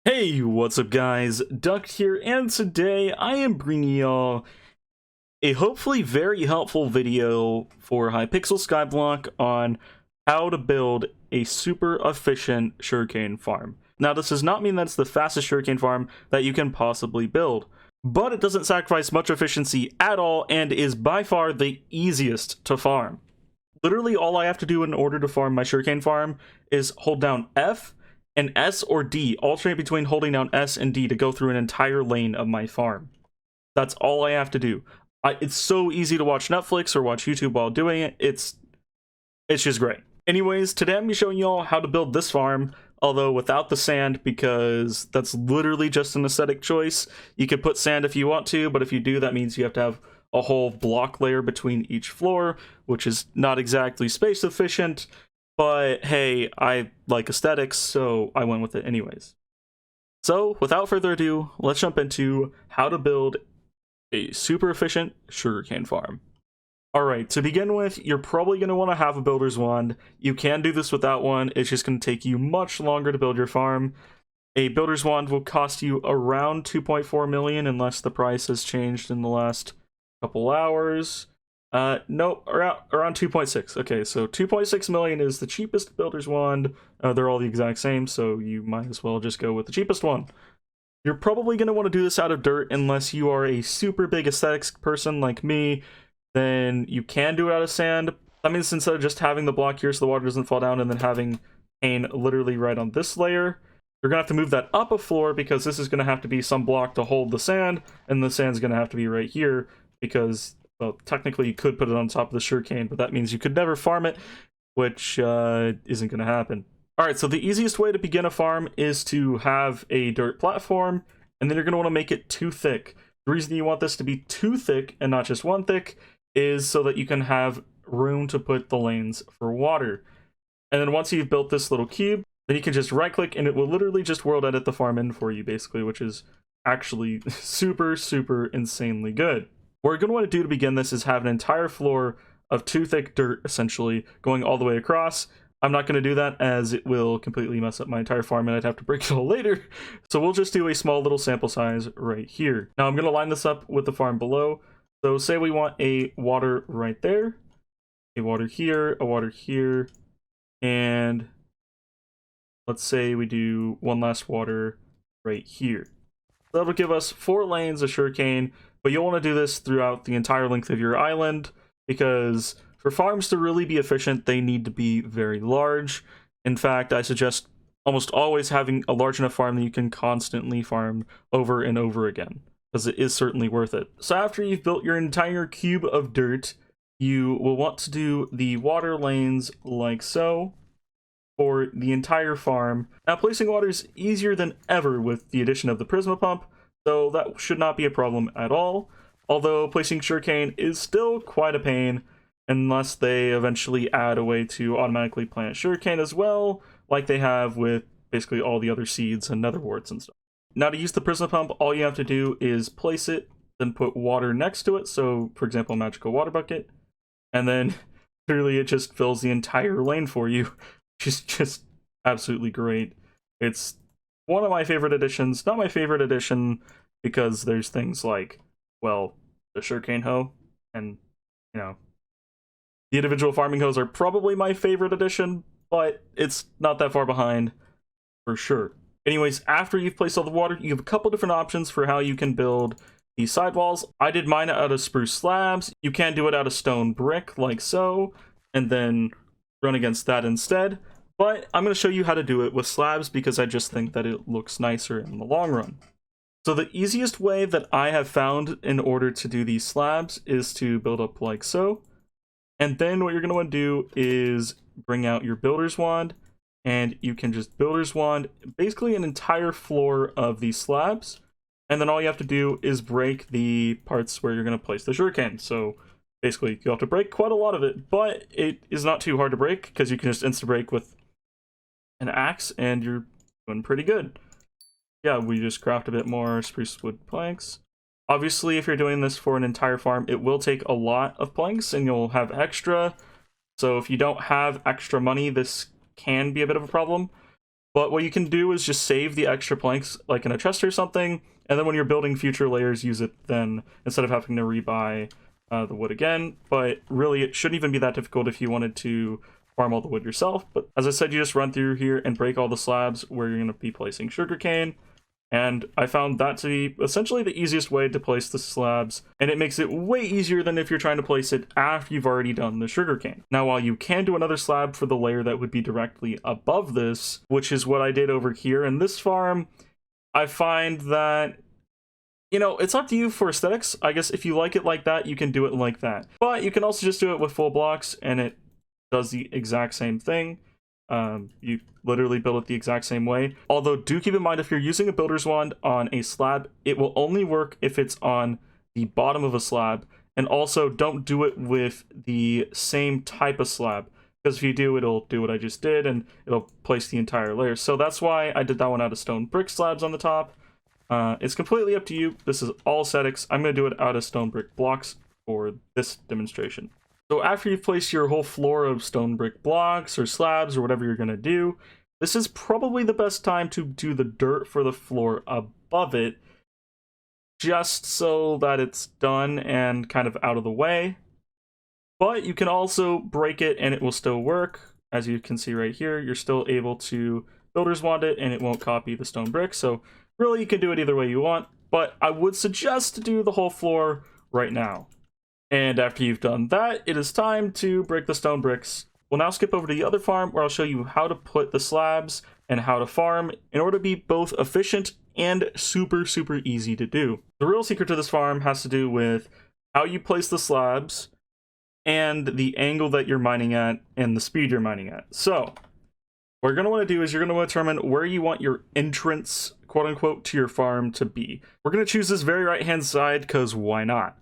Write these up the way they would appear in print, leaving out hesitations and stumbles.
Hey, what's up guys? Duct here, and today I am bringing y'all a hopefully very helpful video for Hypixel Skyblock on how to build a super efficient sugarcane farm. Now, this does not mean that's the fastest sugarcane farm that you can possibly build, but it doesn't sacrifice much efficiency at all and is by far the easiest to farm. Literally all I have to do in order to farm my sugarcane farm is hold down F and S or D, alternate between holding down S and D to go through an entire lane of my farm. That's all I have to do. It's so easy to watch Netflix or watch YouTube while doing it. It's just great. Anyways, today I'm going to be showing y'all how to build this farm, although without the sand, because that's literally just an aesthetic choice. You could put sand if you want to, but if you do, that means you have to have a whole block layer between each floor, which is not exactly space efficient. But hey, I like aesthetics, so I went with it anyways. So without further ado, let's jump into how to build a super efficient sugarcane farm. Alright, to begin with, you're probably going to want to have a builder's wand. You can do this without one, it's just going to take you much longer to build your farm. A builder's wand will cost you around 2.4 million unless the price has changed in the last couple hours. Nope, around 2.6. Okay, so 2.6 million is the cheapest builder's wand. They're all the exact same, so you might as well just go with the cheapest one. You're probably going to want to do this out of dirt unless you are a super big aesthetics person like me. Then you can do it out of sand. That means instead of just having the block here so the water doesn't fall down and then having pane literally right on this layer, you're going to have to move that up a floor because this is going to have to be some block to hold the sand, and the sand's going to have to be right here because, well, technically you could put it on top of the sugarcane, but that means you could never farm it, which isn't going to happen. Alright, so the easiest way to begin a farm is to have a dirt platform, and then you're going to want to make it too thick. The reason you want this to be too thick and not just one thick is so that you can have room to put the lanes for water. And then once you've built this little cube, then you can just right click and it will literally just world edit the farm in for you basically, which is actually super insanely good. What you're going to want to do to begin this is have an entire floor of too thick dirt essentially going all the way across. I'm not going to do that as it will completely mess up my entire farm and I'd have to break it all later. So we'll just do a small little sample size right here. Now I'm going to line this up with the farm below. So say we want a water right there, a water here, and let's say we do one last water right here. So that'll give us 4 lanes of sugarcane, but you'll want to do this throughout the entire length of your island because for farms to really be efficient, they need to be very large. In fact, I suggest almost always having a large enough farm that you can constantly farm over and over again, because it is certainly worth it. So after you've built your entire cube of dirt, you will want to do the water lanes like so for the entire farm. Now, placing water is easier than ever with the addition of the Prisma Pump, so that should not be a problem at all. Although placing sugarcane is still quite a pain, unless they eventually add a way to automatically plant sugarcane as well, like they have with basically all the other seeds and nether warts and stuff. Now, to use the Prisma Pump, all you have to do is place it, then put water next to it, so for example, a magical water bucket, and then clearly it just fills the entire lane for you, which is just absolutely great. It's one of my favorite additions. Not my favorite addition because there's things like, well, the sugarcane hoe, and, you know, the individual farming hoes are probably my favorite addition, but it's not that far behind for sure. Anyways, after you've placed all the water, you have a couple different options for how you can build these sidewalls. I did mine out of spruce slabs. You can do it out of stone brick, like so, and then run against that instead. But I'm going to show you how to do it with slabs because I just think that it looks nicer in the long run. So the easiest way that I have found in order to do these slabs is to build up like so. And then what you're going to want to do is bring out your builder's wand, and you can just builder's wand basically an entire floor of these slabs. And then all you have to do is break the parts where you're going to place the sugarcane. So basically you'll have to break quite a lot of it, but it is not too hard to break because you can just insta break with an axe and you're doing pretty good. Yeah, we just craft a bit more spruce wood planks. Obviously, if you're doing this for an entire farm, it will take a lot of planks and you'll have extra. So if you don't have extra money, this can be a bit of a problem. But what you can do is just save the extra planks like in a chest or something, and then when you're building future layers, use it then instead of having to rebuy the wood again. But really, it shouldn't even be that difficult if you wanted to farm all the wood yourself. But as I said, you just run through here and break all the slabs where you're going to be placing sugarcane. And I found that to be essentially the easiest way to place the slabs, and it makes it way easier than if you're trying to place it after you've already done the sugarcane. Now, while you can do another slab for the layer that would be directly above this, which is what I did over here in this farm, I find that, you know, it's up to you for aesthetics. I guess if you like it like that, you can do it like that. But you can also just do it with full blocks, and it does the exact same thing. You literally build it the exact same way. Although, do keep in mind, if you're using a builder's wand on a slab, it will only work if it's on the bottom of a slab. And also, don't do it with the same type of slab, because if you do, it'll do what I just did, and it'll place the entire layer. So that's why I did that one out of stone brick slabs on the top. It's completely up to you. This is all aesthetics. I'm going to do it out of stone brick blocks for this demonstration. So after you've placed your whole floor of stone brick blocks or slabs or whatever you're going to do, this is probably the best time to do the dirt for the floor above it, just so that it's done and kind of out of the way. But you can also break it and it will still work. As you can see right here, you're still able to builder's wand it and it won't copy the stone brick. So really, you can do it either way you want, but I would suggest to do the whole floor right now. And after you've done that, it is time to break the stone bricks. We'll now skip over to the other farm where I'll show you how to put the slabs and how to farm in order to be both efficient and super easy to do. The real secret to this farm has to do with how you place the slabs and the angle that you're mining at and the speed you're mining at. So what you're going to want to do is you're going to want to determine where you want your entrance, quote unquote, to your farm to be. We're going to choose this very right hand side because why not?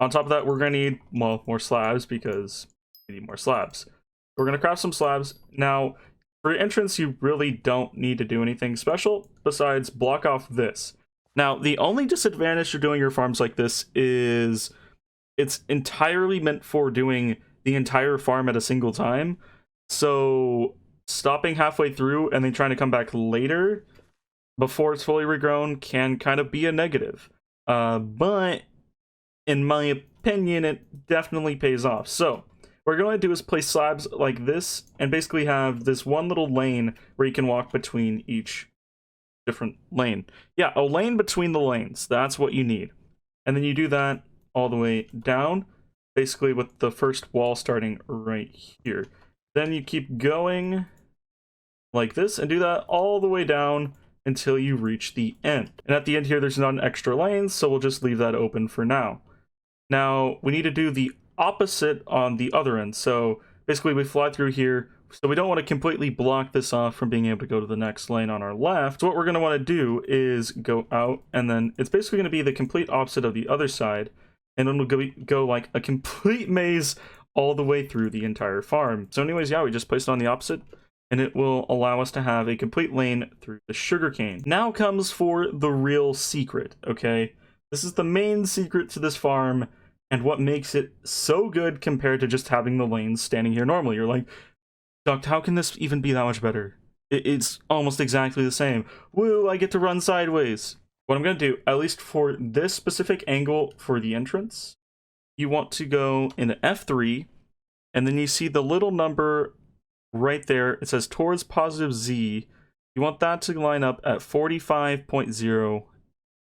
On top of that, we're going to need, well, more slabs because we need more slabs. We're going to craft some slabs. Now, for your entrance, you really don't need to do anything special besides block off this. Now, the only disadvantage to doing your farms like this is it's entirely meant for doing the entire farm at a single time. So stopping halfway through and then trying to come back later before it's fully regrown can kind of be a negative. But in my opinion, it definitely pays off. So what we're going to do is place slabs like this and basically have this one little lane where you can walk between each different lane. Yeah, a lane between the lanes. That's what you need. And then you do that all the way down, basically with the first wall starting right here. Then you keep going like this and do that all the way down until you reach the end. And at the end here, there's not an extra lane, so we'll just leave that open for now. Now, we need to do the opposite on the other end. So basically, we fly through here. So we don't want to completely block this off from being able to go to the next lane on our left. So what we're going to want to do is go out, and then it's basically going to be the complete opposite of the other side. And then we'll go like a complete maze all the way through the entire farm. So anyways, yeah, we just placed it on the opposite, and it will allow us to have a complete lane through the sugarcane. Now comes for the real secret, okay? This is the main secret to this farm, and what makes it so good compared to just having the lanes standing here normally. You're like, Duct, how can this even be that much better? It's almost exactly the same. Woo, I get to run sideways. What I'm going to do, at least for this specific angle for the entrance, you want to go into F3, and then you see the little number right there. It says towards positive Z. You want that to line up at 45.0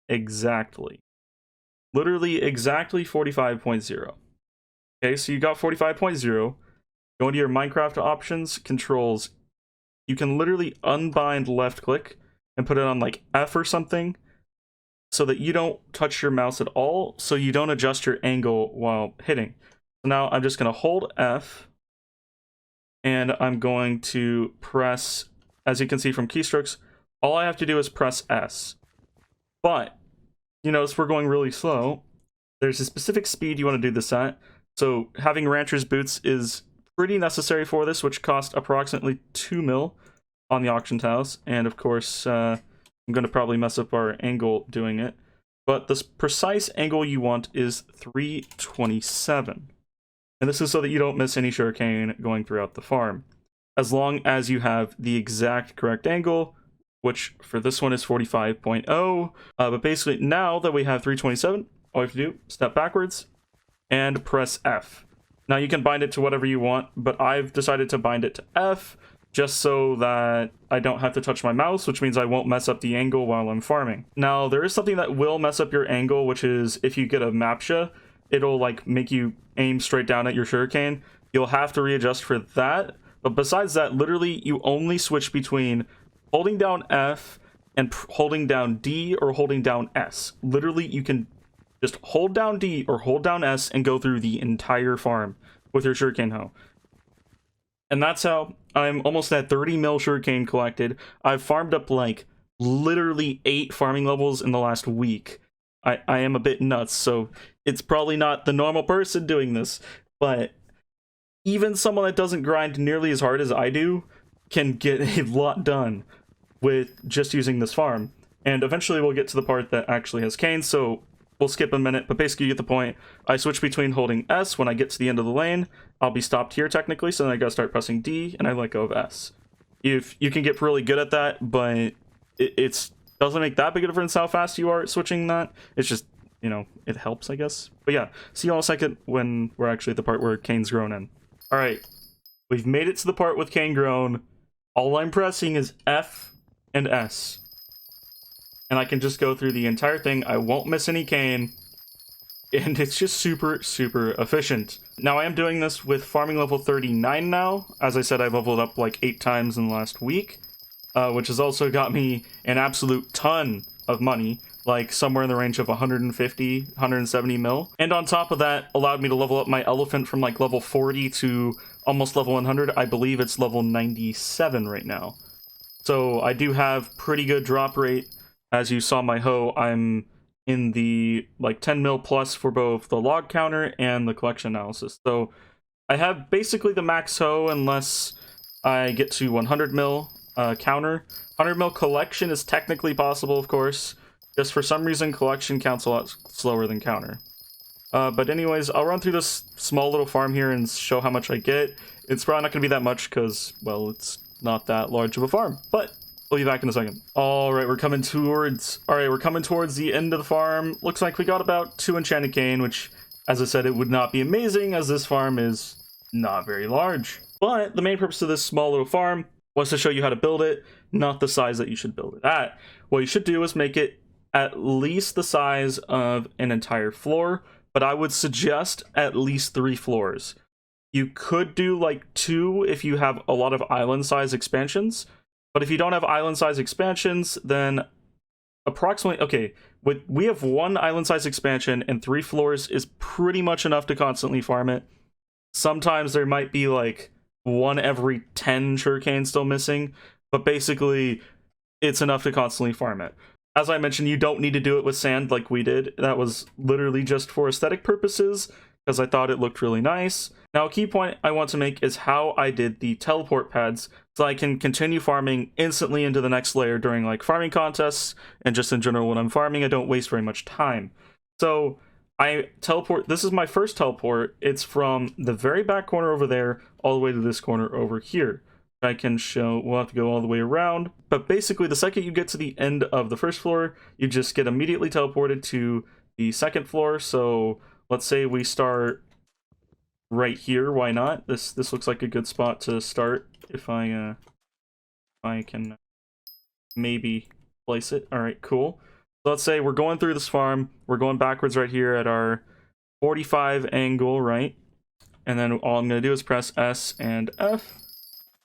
exactly. Literally exactly 45.0. Okay, so you got 45.0. Go into your Minecraft options, controls. You can literally unbind left click and put it on like F or something so that you don't touch your mouse at all, so you don't adjust your angle while hitting. So now I'm just going to hold F, and I'm going to press, as you can see from keystrokes, all I have to do is press S. But you notice we're going really slow. There's a specific speed you want to do this at. So having Rancher's Boots is pretty necessary for this, which cost approximately 2 mil on the auction house. And of course, I'm going to probably mess up our angle doing it. But the precise angle you want is 327. And this is so that you don't miss any sugarcane going throughout the farm. as long as you have the exact correct angle, which for this one is 45.0. But basically, now that we have 327, all you have to do, step backwards and press F. Now you can bind it to whatever you want, but I've decided to bind it to F just so that I don't have to touch my mouse, which means I won't mess up the angle while I'm farming. Now, there is something that will mess up your angle, which is if you get a MAPTCHA, it'll like make you aim straight down at your Sugarcane. You'll have to readjust for that. But besides that, literally, you only switch between holding down F and holding down D or holding down S. Literally, you can just hold down D or hold down S and go through the entire farm with your Sugarcane hoe. And that's how I'm almost at 30 mil Sugarcane collected. I've farmed up like literally 8 farming levels in the last week. I am a bit nuts, so it's probably not the normal person doing this, but even someone that doesn't grind nearly as hard as I do can get a lot done with just using this farm. And eventually we'll get to the part that actually has cane, so we'll skip a minute, but basically you get the point. I switch between holding S when I get to the end of the lane. I'll be stopped here technically, so then I gotta start pressing D, and I let go of S. If you can get really good at that, but it doesn't make that big a difference how fast you are at switching that. It's just, you know, it helps, I guess. But yeah, see you all in a second when we're actually at the part where Cane's grown in. Alright, we've made it to the part with Cane grown. All I'm pressing is F and S. And I can just go through the entire thing. I won't miss any cane. And it's just super, super efficient. Now, I am doing this with farming level 39 now. As I said, I've leveled up like 8 times in the last week. Which has also got me an absolute ton of money. Like somewhere in the range of 150, 170 mil. And on top of that, allowed me to level up my elephant from like level 40 to almost level 100. I believe it's level 97 right now. So I do have pretty good drop rate. As you saw my hoe, I'm in the like 10 mil plus for both the log counter and the collection analysis. So I have basically the max hoe unless I get to 100 mil counter. 100 mil collection is technically possible, of course. Just for some reason, collection counts a lot slower than counter. But anyways, I'll run through this small little farm here and show how much I get. It's probably not going to be that much because, well, it's not that large of a farm. But we'll be back in a second. Alright, we're coming towards the end of the farm. Looks like we got about 2 enchanted cane, which, as I said, it would not be amazing as this farm is not very large. But the main purpose of this small little farm was to show you how to build it, not the size that you should build it at. What you should do is make it at least the size of an entire floor, but I would suggest at least 3 floors. You could do like 2 if you have a lot of island size expansions, but if you don't have island size expansions, then approximately, okay, we have 1 island size expansion and 3 floors is pretty much enough to constantly farm it. Sometimes there might be like 1 every 10 Sugarcane still missing, but basically it's enough to constantly farm it. As I mentioned, you don't need to do it with sand like we did. That was literally just for aesthetic purposes because I thought it looked really nice. Now, a key point I want to make is how I did the teleport pads so I can continue farming instantly into the next layer during like farming contests and just in general when I'm farming. I don't waste very much time. So I teleport. This is my first teleport. It's from the very back corner over there all the way to this corner over here. I can show, we'll have to go all the way around. But basically, the second you get to the end of the first floor, you just get immediately teleported to the second floor. So let's say we start right here. Why not? This looks like a good spot to start if I can maybe place it. All right, cool. So let's say we're going through this farm. We're going backwards right here at our 45 angle, right? And then all I'm going to do is press S and F.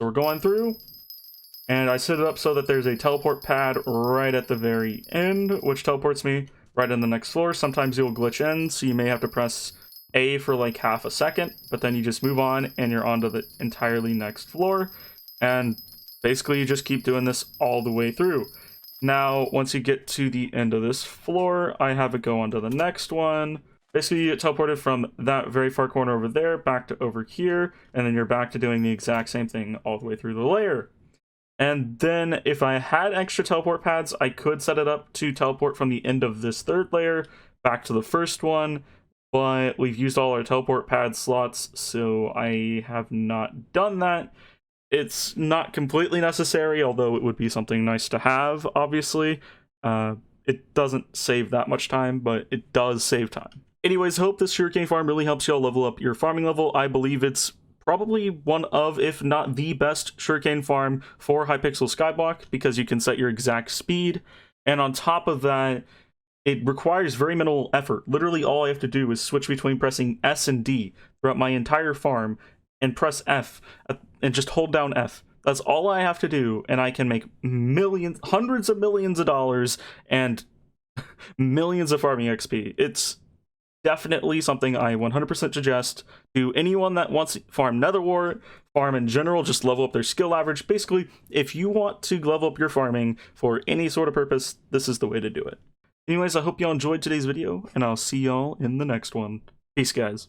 So we're going through. And I set it up so that there's a teleport pad right at the very end, which teleports me right in the next floor. Sometimes you'll glitch in, so you may have to press A for like half a second, but then you just move on and you're onto the entirely next floor. And basically you just keep doing this all the way through. Now, once you get to the end of this floor, I have it go on to the next one. Basically, you get teleported from that very far corner over there back to over here, and then you're back to doing the exact same thing all the way through the layer. And then if I had extra teleport pads, I could set it up to teleport from the end of this third layer back to the first one, but we've used all our teleport pad slots, so I have not done that. It's not completely necessary, although it would be something nice to have, obviously. It doesn't save that much time, but it does save time. Anyways, hope this sugarcane farm really helps y'all level up your farming level. I believe it's probably one of, if not the best sugarcane farm for Hypixel Skyblock, because you can set your exact speed, and on top of that, it requires very minimal effort. Literally all I have to do is switch between pressing S and D throughout my entire farm, and press F, and just hold down F. That's all I have to do, and I can make millions, hundreds of millions of dollars, and millions of farming XP. It's definitely something I 100% suggest to anyone that wants to farm Netherwart, farm in general, just level up their skill average. Basically, if you want to level up your farming for any sort of purpose, this is the way to do it. Anyways, I hope y'all enjoyed today's video, and I'll see y'all in the next one. Peace, guys.